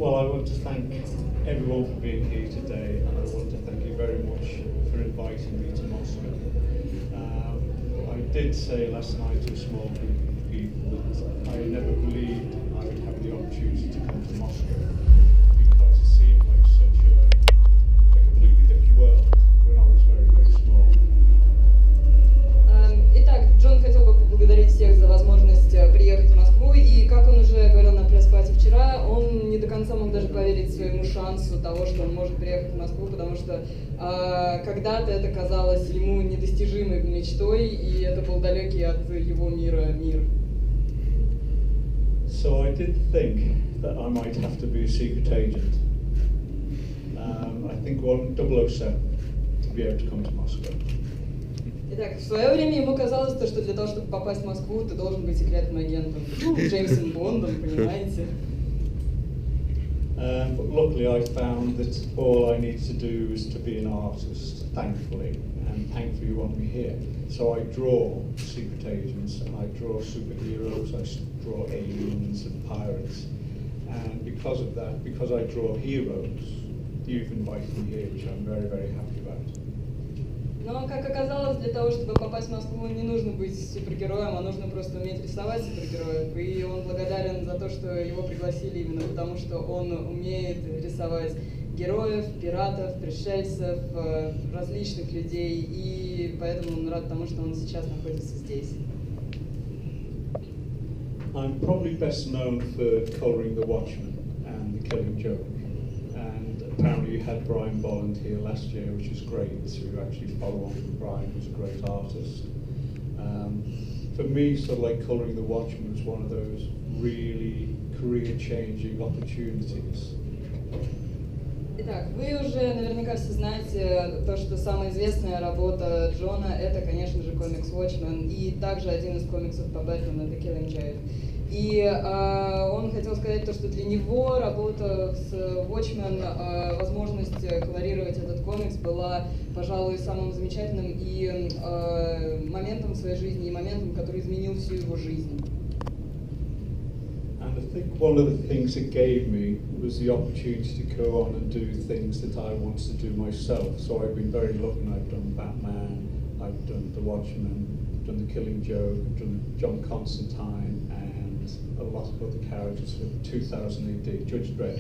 Well, I want to thank everyone for being here today, and I want to thank you very much for inviting me to Moscow. I did say last night to a small group of people that I never believed I would have the opportunity to come to Moscow, because it seemed like such a completely different world when I was very, very small. Итак, Джон хотел бы поблагодарить всех за возможность приехать в Москву, и, как он уже говорил на пресс-пати вчера, он не до конца мог даже поверить своему шансу того, что он может приехать в Москву, потому что когда-то это казалось ему недостижимой мечтой, и это был далекий от его мира мир. So I did think that I might have to be a secret agent. I think 007 to be able to come to Moscow. Итак, в свое время ему казалось, что для того, чтобы попасть в Москву, ты должен быть секретным агентом. Ну, Джеймсом Бондом, понимаете. But luckily I found that all I need to do is to be an artist, thankfully, and thankfully you want me here. So I draw secret agents, and I draw superheroes, I draw aliens and pirates. And because of that, because I draw heroes, you've invited me here, which I'm very, very happy about. Но, как оказалось, для того, чтобы попасть в Москву, не нужно быть супергероем, а нужно просто уметь рисовать супергероев. И он благодарен за то, что его пригласили именно потому, что он умеет рисовать героев, пиратов, пришельцев, различных людей. И поэтому он рад тому, что он сейчас находится здесь. I'm probably best known for colouring The Watchmen and The Killing Joke. Apparently you had Brian Bolland here last year, which is great to actually follow on from Brian, who's a great artist. For me, sort of like colouring The Watchmen was one of those really career-changing opportunities. Итак, вы уже наверняка все знаете то, что самая известная работа Джона — это, конечно же, комикс Watchmen, и также один из комиксов по Бэтмену — The Killing Joke. И он хотел сказать то, что для него работа с Watchmen, возможность колорировать этот комикс была, пожалуй, самым замечательным и моментом в своей жизни, и моментом, который изменил всю его жизнь. And I think one of the things it gave me was the opportunity to go on and do things that I wanted to do myself. So I've been very lucky. I've done Batman, I've done The Watchmen, I've done The Killing Joke, I've done John Constantine, a lot of other characters for 2000 AD, Judge Dredd.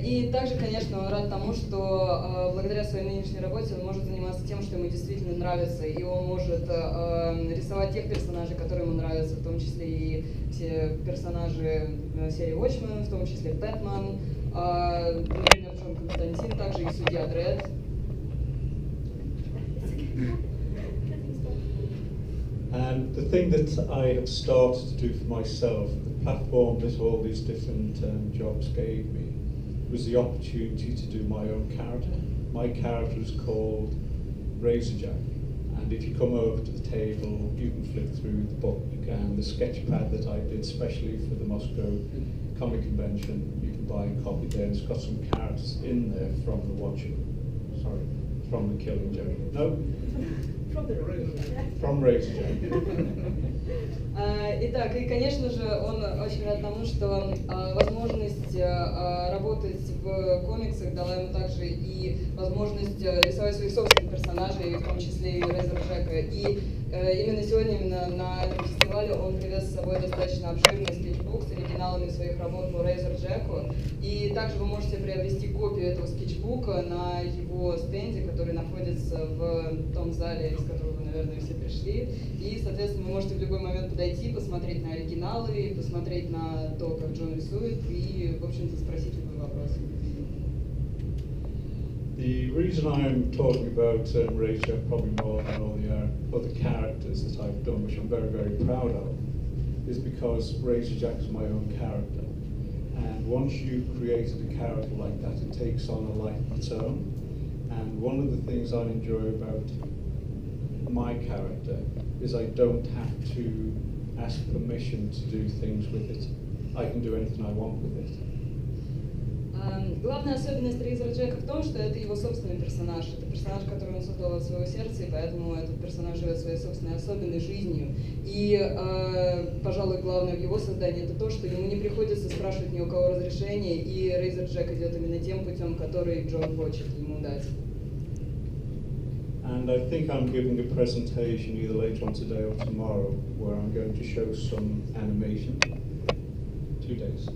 И также, конечно, он рад тому, что благодаря своей нынешней работе он может заниматься тем, что ему действительно нравится, и он может рисовать тех персонажей, которые ему нравятся, в том числе и все персонажи серии Watchmen, в том числе Бэтмен, например, Джон Константин, также и Судья Дрedd. And the thing that I have started to do for myself, the platform that all these different jobs gave me, was the opportunity to do my own character. My character is called Razorjack, and if you come over to the table, you can flip through the book and the sketch pad that I did specially for the Moscow Comic Convention. You can buy a copy there, and it's got some characters in there from The Watchmen. Sorry, from The Killing Joke. No? From Razorjack. Итак, и, конечно же, он очень рад тому, что возможность работать в комиксах дала ему также и возможность рисовать своих собственных персонажей, в том числе и Razorjack'а. И именно сегодня, именно на этом фестивале, он привез с собой достаточно обширный скетчбук с оригиналами своих работ по Razorjack'у. И также вы можете приобрести копию этого скетчбука на его стенде, который находится в том зале, из которого вы, наверное, все пришли. И, соответственно, вы можете в любой момент подойти, посмотреть на оригиналы, посмотреть на то, как Джон рисует, и, в общем-то, спросить любой вопрос. The reason I'm talking about Razorjack probably more than all the other characters that I've done, which I'm very, very proud of, is because Razorjack is my own character. And once you've created a character like that, it takes on a life of its own. And one of the things I enjoy about my character is I don't have to ask permission to do things with it. I can do anything I want with it. Главная особенность Рейзера Джека в том, что это его собственный персонаж. Это персонаж, который он создал от своего сердца, и поэтому этот персонаж живет своей собственной особенной жизнью. И, пожалуй, главное в его создании это то, что ему не приходится спрашивать ни у кого разрешения, и Рейзер Джек идет именно тем путем, который Джон хочет ему дать. And I think I'm giving a presentation either later on today or tomorrow where I'm going to show some animation. 2 days?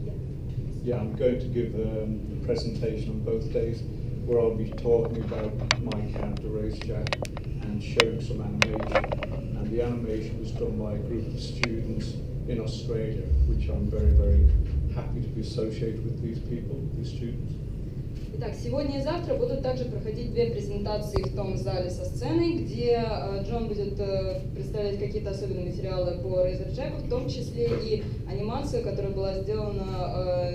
Yeah, I'm going to give a presentation on both days where I'll be talking about my character, Race Jack, and showing some animation. And the animation was done by a group of students in Australia, which I'm very, very happy to be associated with these people, these students. Итак, сегодня и завтра будут также проходить 2 презентации в том зале со сценой, где Джон будет представлять какие-то особенные материалы по Рейзер Джеку, в том числе и анимацию, которая была сделана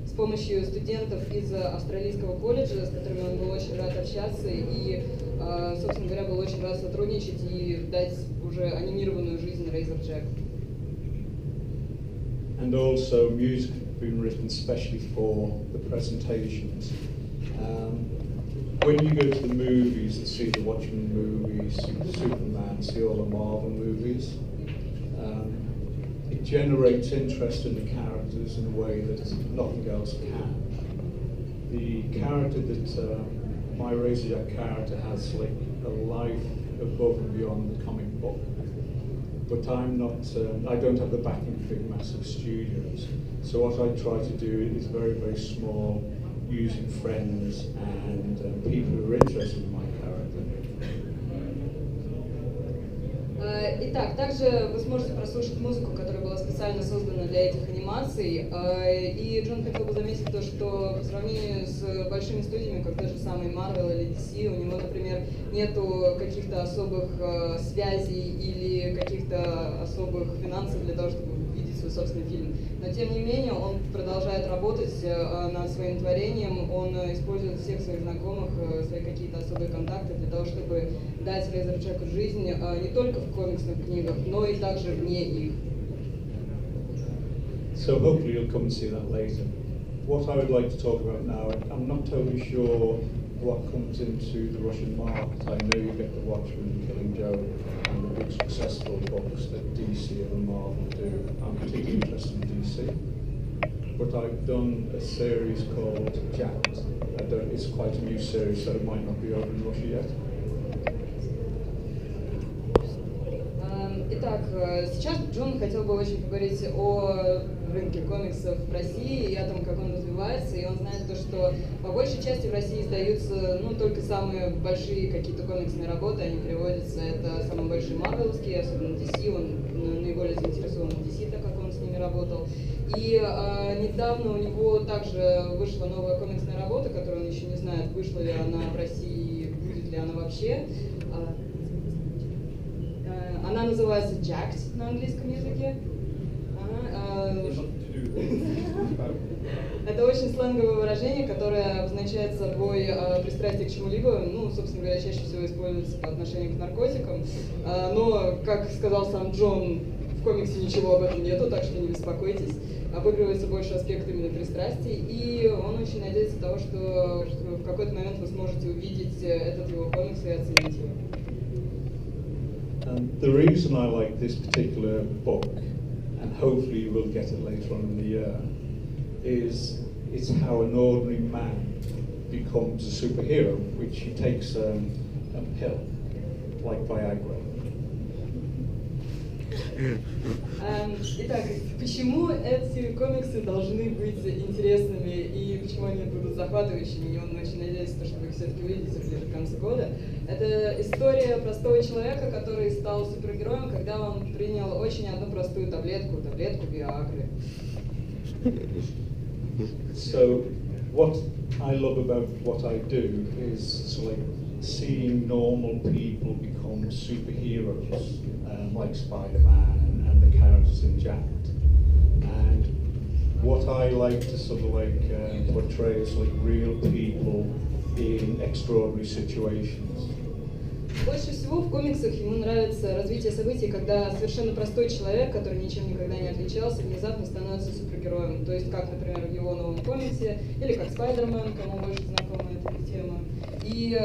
с помощью студентов из австралийского колледжа, с которыми он был очень рад общаться и, собственно говоря, был очень рад сотрудничать и дать уже анимированную жизнь Рейзер Джеку. And also music been written specially for the presentations. When you go to the movies and see the Watchmen movies, Superman, see all the Marvel movies, it generates interest in the characters in a way that nothing else can. The character that my Razor Jack character has like a life above and beyond the comic book. But I'm not, I don't have the backing of big massive studios. So what I try to do is very, very small, using friends and people who are interested in my character. Итак, также вы сможете прослушать музыку, которая была специально создана для этих анимаций. И Джон хотел бы заметить то, что по сравнению с большими студиями, как тот же самый Marvel или DC, у него, например, нету каких-то особых связей или каких-то особых финансов для того, чтобы видеть свой собственный фильм. Но тем не менее, он продолжает работать над своим творением, он использует всех своих знакомых, свои какие-то особые контакты для того, чтобы дать Рейзер Джеку жизнь не только в комиксных книгах, но и также вне их. So hopefully you'll come and see that later. What I would like to talk about now, I'm not totally sure what comes into the Russian market. I know you get the Watchmen, Killing Joke, and the big successful books that DC and Marvel do. I'm particularly interested in DC. But I've done a series called Jacked. It's quite a new series, so it might not be over in Russia yet. Итак, сейчас Джон хотел бы очень поговорить о рынке комиксов в России и о том, как он развивается. И он знает то, что по большей части в России издаются только самые большие какие-то комиксные работы, они переводятся, это самые большие марвеловские, особенно DC, он наиболее заинтересован в DC, так как он с ними работал. И недавно у него также вышла новая комиксная работа, которую он еще не знает, вышла ли она в России, будет ли она вообще. Она называется Jacked на английском языке. Это очень сленговое выражение, которое обозначает собой пристрастие к чему-либо, собственно говоря, чаще всего используется по отношению к наркотикам. Но, как сказал сам Джон, в комиксе ничего об этом нету, так что не беспокойтесь. Обыгрывается больше аспект именно пристрастий, и он очень надеется того, что в какой-то момент вы сможете увидеть этот его комикс и оценить его. The reason I like this particular book, and hopefully you will get it later on in the year, is it's how an ordinary man becomes a superhero, which he takes a pill, like Viagra. Итак, почему эти комиксы должны быть интересными и почему они будут захватывающими, и он очень надеется, что вы их все-таки увидите ближе к концу года. Это история простого человека, который стал супергероем, когда он принял очень одну простую таблетку Виагры. So, what I love about what I do is like seeing normal people become superheroes, like Spider-Man and the characters in Jacked. And what I like to sort of like portray is like real people in extraordinary situations. Больше всего в комиксах ему нравится развитие событий, когда совершенно простой человек, который ничем никогда не отличался, внезапно становится супергероем. То есть, как, например, в его новом комиксе, или как Спайдермен, кому больше знакома эта тема. И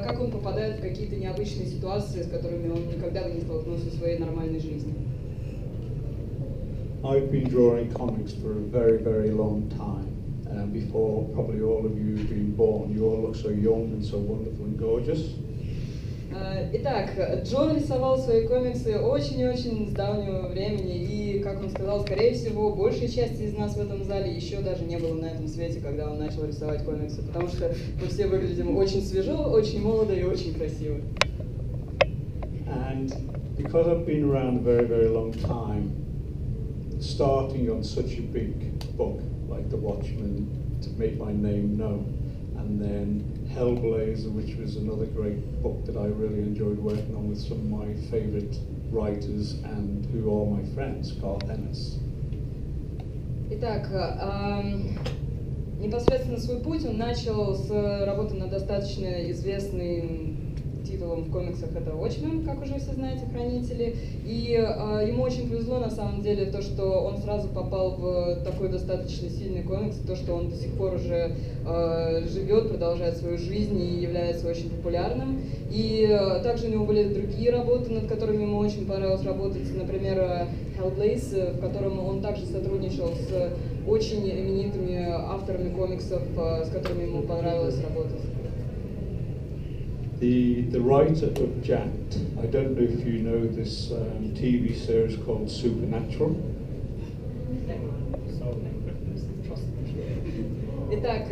как он попадает в какие-то необычные ситуации, с которыми он никогда бы не столкнулся в своей нормальной жизни. I've been drawing comics for a very, very long time. Before probably all of you have been born. You all look so young and so wonderful and gorgeous. Итак, Джон рисовал свои комиксы очень-очень с давнего времени, и, как он сказал, скорее всего, большей части из нас в этом зале еще даже не было на этом свете, когда он начал рисовать комиксы, потому что мы все выглядим очень свежо, очень молодо и очень красиво. And because I've been around a very, very long time, starting on such a big book like The Watchmen to make my name known, and then Hellblazer, which was another great book that I really enjoyed working on with some of my favourite writers and who are my friends, Carl Ennis. Итак, непосредственно свой путь он начал с работы над достаточно известным титулом в комиксах, это Watchmen, как уже все знаете, Хранители. И ему очень повезло на самом деле то, что он сразу попал в такой достаточно сильный комикс, то, что он до сих пор уже живет, продолжает свою жизнь и является очень популярным. И также у него были другие работы, над которыми ему очень понравилось работать, например, Hellblazer, в котором он также сотрудничал с очень именитыми авторами комиксов, с которыми ему понравилось работать. The writer of Jacked, I don't know if you know this TV series called Supernatural. Итак,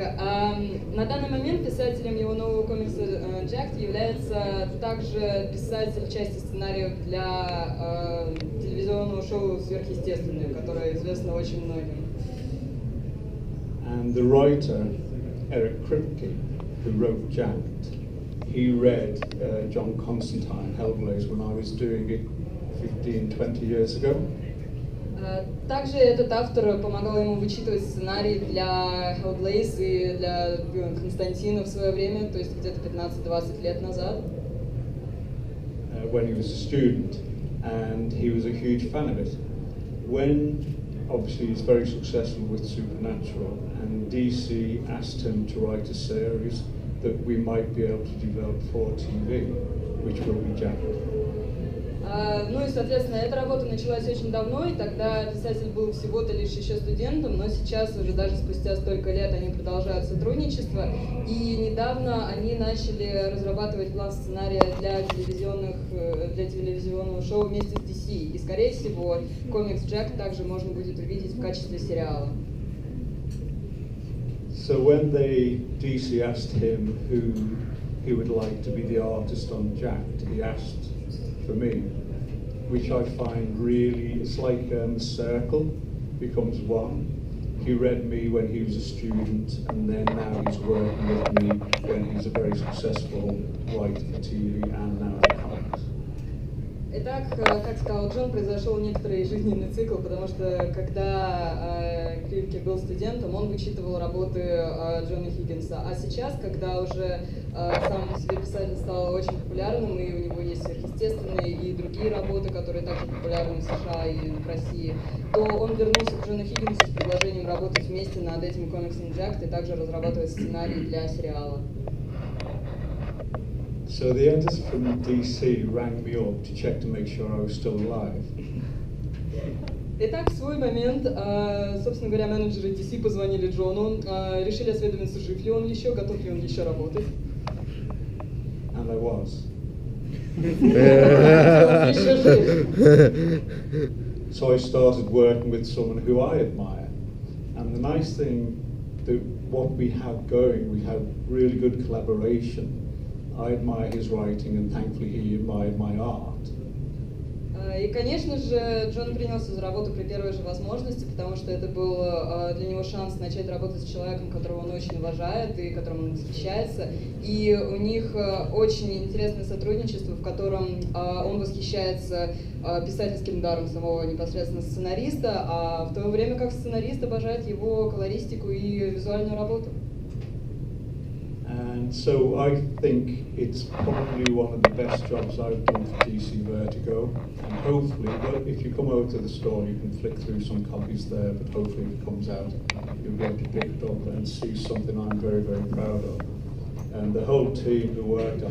на данный момент писателем его нового комикса Jacked является также писатель части сценариев для телевизионного шоу «Сверхъестественное», которое известно очень многим. And the writer, Eric Kripke, who wrote Jacked, he read John Constantine, Hellblazer, when I was doing it 15-20 years ago. Также этот автор помогал ему вычитывать сценарий для Hellblazer и для Константина в свое время, то есть где-то 15-20 лет назад. When he was a student, and he was a huge fan of it. When, obviously, he's very successful with Supernatural, and DC asked him to write a series that we might be able to develop for TV, which will be Jacked. Ну и, соответственно, эта работа началась очень давно, и тогда писатель был всего-то лишь еще студентом, но сейчас, уже даже спустя столько лет, они продолжают сотрудничество, и недавно они начали разрабатывать план сценария для телевизионного шоу вместе с DC, и, скорее всего, комикс Jack также можно будет увидеть в качестве сериала. So when DC asked him who he would like to be the artist on Jacked, he asked for me, which I find really, it's like a circle becomes one. He read me when he was a student, and then now he's working with me when he's a very successful writer for TV and now for comics. Итак, как сказал Джон, произошел некоторый жизненный цикл, потому что когда Крипке был студентом, он вычитывал работы Джона Хиггинса, а сейчас, когда уже сам по себе писатель стал очень популярным, и у него есть сверхъестественные и другие работы, которые также популярны в США и в России, то он вернулся к Джону Хиггинсу с предложением работать вместе над этим комиксом Jacked и также разрабатывать сценарий для сериала. So the editors from DC rang me up to check to make sure I was still alive. Итак, в свой момент, собственно говоря, менеджеры DC позвонили Джону, решили осведомиться, жив ли он еще, готов ли он еще работать. And I was. So I started working with someone who I admire. And the nice thing that what we have going, we have really good collaboration. I admire his writing, and thankfully he admired my art. И, конечно же, Джон принялся за работу при первой же возможности, потому что это был для него шанс начать работать с человеком, которого он очень уважает и которым он восхищается. И у них очень интересное сотрудничество, в котором он восхищается писательским даром самого непосредственно сценариста, а в то время как сценарист обожает его колористику и визуальную работу. And so I think it's probably one of the best jobs I've done for DC Vertigo. And hopefully, well, if you come over to the store, you can flick through some copies there, but hopefully if it comes out, you'll be able to pick it up and see something I'm very, very proud of. And the whole team who worked on